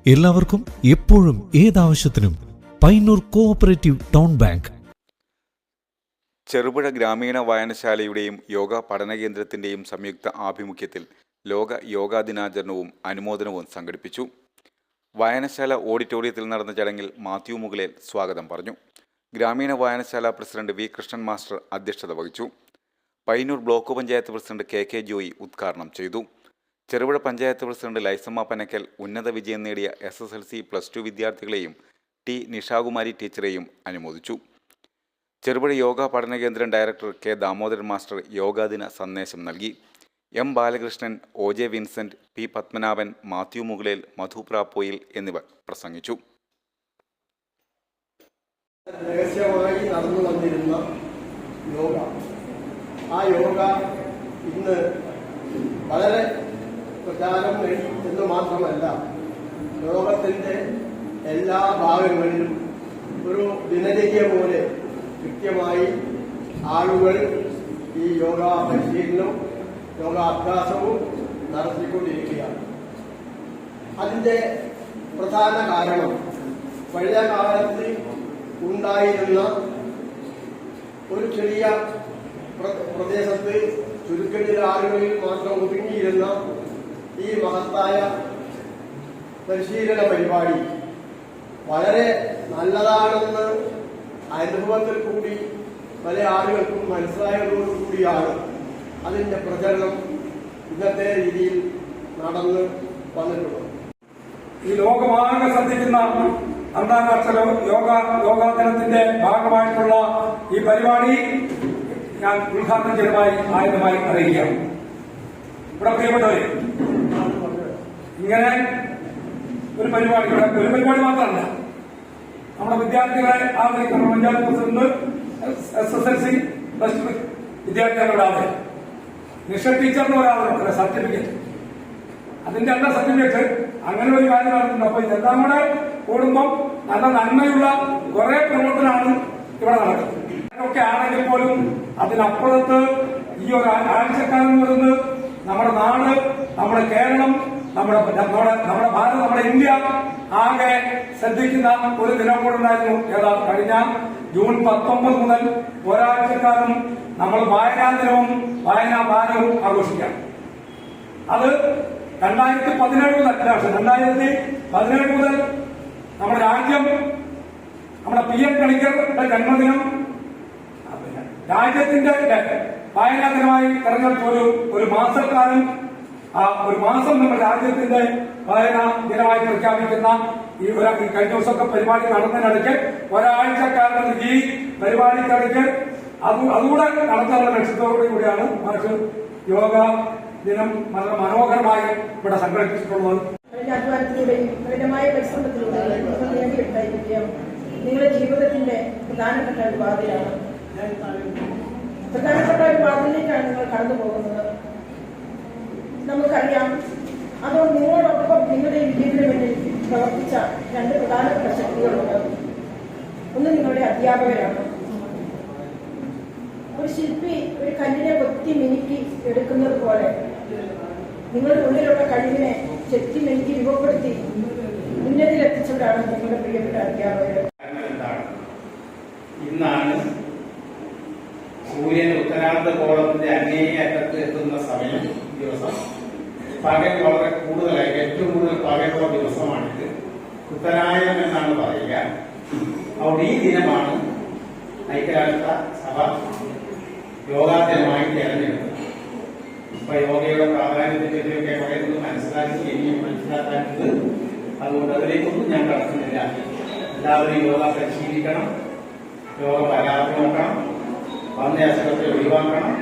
എല്ലാവർക്കും എപ്പോഴും ഏതാവശ്യത്തിനും Payyanur cooperative town bank. Cherupuzha ഗ്രാമീണ വായനശാലയുടെയും യോഗ പഠന കേന്ദ്രത്തിൻ്റെയും സംയുക്ത ആഭിമുഖ്യത്തിൽ ലോക യോഗാ ദിനാചരണവും അനുമോദനവും സംഘടിപ്പിച്ചു. വായനശാല ഓഡിറ്റോറിയത്തിൽ നടന്ന ചടങ്ങിൽ മാത്യു മുകളേൽ സ്വാഗതം പറഞ്ഞു. ഗ്രാമീണ വായനശാല പ്രസിഡന്റ് വി കൃഷ്ണൻ മാസ്റ്റർ അധ്യക്ഷത വഹിച്ചു. Payyanur block panchayat president K Joy ഉദ്ഘാടനം ചെയ്തു. ചെറുപുഴ പഞ്ചായത്ത് പ്രസിഡന്റ് ലൈസമ്മ പനക്കൽ ഉന്നത വിജയം നേടിയ SSLC +2 വിദ്യാർത്ഥികളെയും ടി നിഷാകുമാരി ടീച്ചറെയും അനുമോദിച്ചു. ചെറുപുഴ യോഗ പഠന കേന്ദ്രം ഡയറക്ടർ കെ ദാമോദരൻ മാസ്റ്റർ യോഗാദിന സന്ദേശം നൽകി. M Balakrishnan, OJ Vincent, P Padmanabhan, Mathew Mukalel, Madhu Prappoyil എന്നിവർ പ്രസംഗിച്ചു. രഹസ്യമായി നടന്നു വന്നിരുന്ന യോഗ, ആ യോഗ ഇന്ന് വളരെ പ്രചാരം നേടി എന്ന് മാത്രമല്ല, ലോകത്തിൻ്റെ എല്ലാ ഭാഗങ്ങളിലും ഒരു ദിനചര്യ പോലെ കൃത്യമായി ആളുകൾ ഈ യോഗ പരിശീലനവും യോഗാഭ്യാസവും നടത്തിക്കൊണ്ടിരിക്കുകയാണ്. അതിൻ്റെ പ്രധാന കാരണം പഴയ കാലത്ത് ഉണ്ടായിരുന്ന ഒരു ചെറിയ പ്രദേശത്ത് ചുരുക്കത്തിൽ ആളുകളിൽ മാത്രം ഒതുങ്ങിയിരുന്ന ഈ മഹത്തായ പരിശീലന പരിപാടി വളരെ നല്ലതാണെന്ന് അനുഭവത്തിൽ കൂടി പല ആളുകൾക്കും മനസ്സിലായതോടുകൂടിയാണ് അതിൻ്റെ പ്രചരണം ഇന്നത്തെ രീതിയിൽ നടന്ന് വന്നിട്ടുള്ളത്. ഈ ലോകമാകെ ശ്രദ്ധിക്കുന്ന അന്താരാഷ്ട്ര യോഗാ ദിനത്തിന്റെ ഭാഗമായിട്ടുള്ള ഈ പരിപാടി ഞാൻ ഉദ്ഘാടനം ചെയ്തതായി ആദ്യമായി അറിയിക്കാം. ഇവിടെ പ്രിയപ്പെട്ടവരെ, ഇങ്ങനെ ഒരു പരിപാടി മാത്രമല്ല, നമ്മുടെ വിദ്യാർത്ഥികളെ ആദരിക്കുന്ന പഞ്ചായത്ത് പ്രസിഡന്റ് SSLC +2 വിദ്യാർത്ഥികളുടെ ആദരം, നിഷ ടീച്ചറിന് ഒരാളുടെ സർട്ടിഫിക്കറ്റ്, അതിന്റെ എല്ലാ സർട്ടിഫിക്കറ്റ്, അങ്ങനെ ഒരു കാര്യം നടത്തുന്നുണ്ട്. അപ്പൊ ഇതെല്ലാം കൂടെ കൂടുമ്പം നല്ല നന്മയുള്ള കുറെ പ്രവർത്തനമാണ് ഇവിടെ നടക്കുന്നത്. ഒക്കെ ആണെങ്കിൽ പോലും അതിനപ്പുറത്ത് ഈ ഒരു ആഴ്ചക്കാലം വരുന്നത് നമ്മുടെ നാട്, നമ്മുടെ കേരളം, നമ്മുടെ ഭാരതം, നമ്മുടെ ഇന്ത്യ ആകെ ശ്രദ്ധിക്കുന്ന ഒരു ദിനം കൂടെ കഴിഞ്ഞ ജൂൺ 19 മുതൽ ഒരാഴ്ചക്കാലം നമ്മൾ വായനാ ദിനവും വായനാ വാരവും ആഘോഷിക്കാം. അത് 2017 മുതൽ നമ്മുടെ രാജ്യം, നമ്മുടെ PM പണിക്കരുടെ ജന്മദിനം രാജ്യത്തിന്റെ വായനാ ദിനമായി തെരഞ്ഞെടുത്ത ഒരു മാസക്കാലം, ഒരു മാസം നമ്മുടെ രാജ്യത്തിന്റെ വായനാ ദിനമായി പ്രഖ്യാപിക്കുന്ന ഈ കഴിഞ്ഞ ദിവസമൊക്കെ പരിപാടി നടന്നതിനിടയ്ക്ക് ഒരാഴ്ചക്കാലം ഈ പരിപാടിക്കിടയ്ക്ക് അതുകൂടെ നടത്താനുള്ള ലക്ഷ്യത്തോടു കൂടിയാണ് മാഷ് യോഗ ദിനം വളരെ മനോഹരമായി ഇവിടെ സംഘടിപ്പിച്ചിട്ടുള്ളത്. അധ്വാനത്തിലൂടെയും കഠിനമായ പരിശ്രമത്തിലൂടെയും നേടിയെടുത്തായിരിക്കും നിങ്ങളുടെ ജീവിതത്തിന്റെ പ്രധാനപ്പെട്ട ഒരു പാതയാണ്. പ്രധാനപ്പെട്ട ഒരു പാതയിലേക്കാണ് നിങ്ങൾ കടന്നു പോകുന്നത്. നമുക്കറിയാം, അതുകൊണ്ട് നിങ്ങളോടൊപ്പം നിങ്ങളുടെ വിജയത്തിന് വേണ്ടി പ്രവർത്തിച്ച 2 പ്രധാനപ്പെട്ട ശക്തികളുണ്ട്. ഒന്ന് നിങ്ങളുടെ അധ്യാപകരാണ്. ഒരു ശില്പി ഒരു കല്ലിനെ കൊത്തി മിനുക്കി എടുക്കുന്നത് പോലെ നിങ്ങളുടെ ഉള്ളിലുള്ള കഴിവിനെ ചെത്തി മിനുക്കി രൂപപ്പെടുത്തി ഉന്നതിയിലെത്തിച്ചവരാണ് നിങ്ങളുടെ പ്രിയപ്പെട്ട അധ്യാപകർ. ഇന്നാണ് സൂര്യൻ ഉത്തരാർദ്ധഗോളത്തിന്റെ അങ്ങേയറ്റത്ത് എത്തുന്ന സമയം, ദിവസം പകൽ വളരെ കൂടുതലായി, ഏറ്റവും കൂടുതൽ പകലുള്ള ദിവസമാണിത്. ഉത്തരായനം എന്നാണ് പറയുക. അവിടെ ഈ ദിനമാണ് ഐക്യരാഷ്ട്ര സഭ യോഗാ ദിനമായി തിരഞ്ഞെടുത്തത്. ഇപ്പൊ യോഗയുടെ പ്രാധാന്യത്തെ പറ്റിയൊക്കെ പറയുന്നത് മനസ്സിലാക്കി, ഇനിയും മനസ്സിലാക്കാനുണ്ട്. അതുകൊണ്ട് അതിലേക്കൊന്നും ഞാൻ കടക്കുന്നില്ല. എല്ലാവരും യോഗ പരിശീലിക്കണം, യോഗ പരാതി നോക്കണം, വന്ധ്യാസനത്തെ ഒഴിവാക്കണം,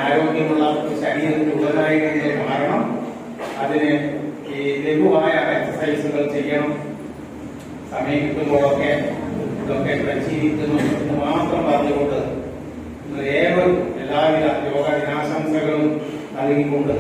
ആരോഗ്യമുള്ള ശരീരത്തിൽ ഉള്ളതായി മാറണം, അതിന് ഈ ലഘുവായ എക്സസൈസുകൾ ചെയ്യണം, സമയം കിട്ടുമ്പോഴൊക്കെ ഇതൊക്കെ പരിശീലിക്കുന്നു എന്ന് മാത്രം പറഞ്ഞുകൊണ്ട് ഏവരും എല്ലാവിധ യോഗ ദിനാശംസകളും നൽകിക്കൊണ്ട്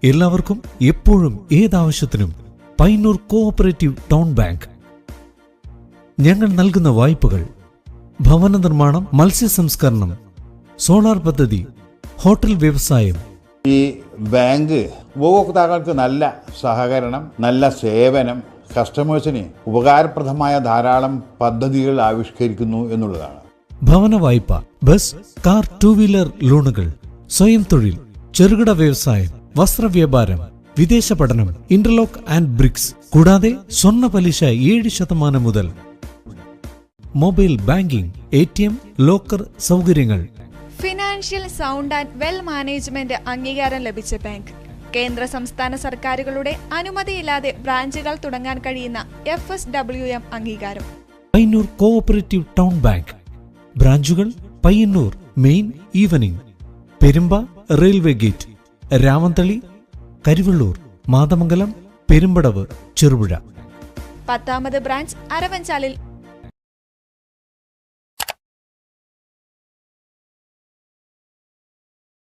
എല്ലാവർക്കും എപ്പോഴും ഏതാവശ്യത്തിനും പയ്യന്നൂർ കോഓപ്പറേറ്റീവ് ടൗൺ ബാങ്ക്. ഞങ്ങൾ നൽകുന്ന വായ്പകൾ ഭവന നിർമ്മാണം, മത്സ്യ സംസ്കരണം, സോളാർ പദ്ധതി, ഹോട്ടൽ വ്യവസായം. ഈ ബാങ്ക് ഉപഭോക്താക്കൾക്ക് നല്ല സഹകരണം, നല്ല സേവനം, കസ്റ്റമേഴ്സിന് ഉപകാരപ്രദമായ ധാരാളം പദ്ധതികൾ ആവിഷ്കരിക്കുന്നു എന്നുള്ളതാണ്. ഭവന വായ്പ, ബസ്, കാർ, ടൂ വീലർ ലോണുകൾ, സ്വയം തൊഴിൽ, ചെറുകിട വ്യവസായം, വസ്ത്രവ്യാപാരം, വിദേശ പഠനം, ഇന്റർലോക്ക് ആൻഡ് ബ്രിക്സ്, കൂടാതെ സ്വർണ്ണ പലിശ 7% മുതൽ. മൊബൈൽ ബാങ്കിംഗ്, ATM, ലോക്കർ സൗകര്യങ്ങൾ. Financial sound and well management അംഗീകാരം ലഭിച്ച ബാങ്ക്. കേന്ദ്ര സംസ്ഥാന സർക്കാരുകളുടെ അനുമതിയില്ലാതെ ബ്രാഞ്ചുകൾ തുടങ്ങാൻ കഴിയുന്ന FSWM അംഗീകാരം. Payyanur cooperative town bank. ബ്രാഞ്ചുകൾ Payyanur main evening, Perumba railway gate, Ramanthali, Karivellur, Mathamangalam, Perumpadavu, Cherupuzha. 10ാമത് ബ്രാഞ്ച് അരവഞ്ചാലിൽ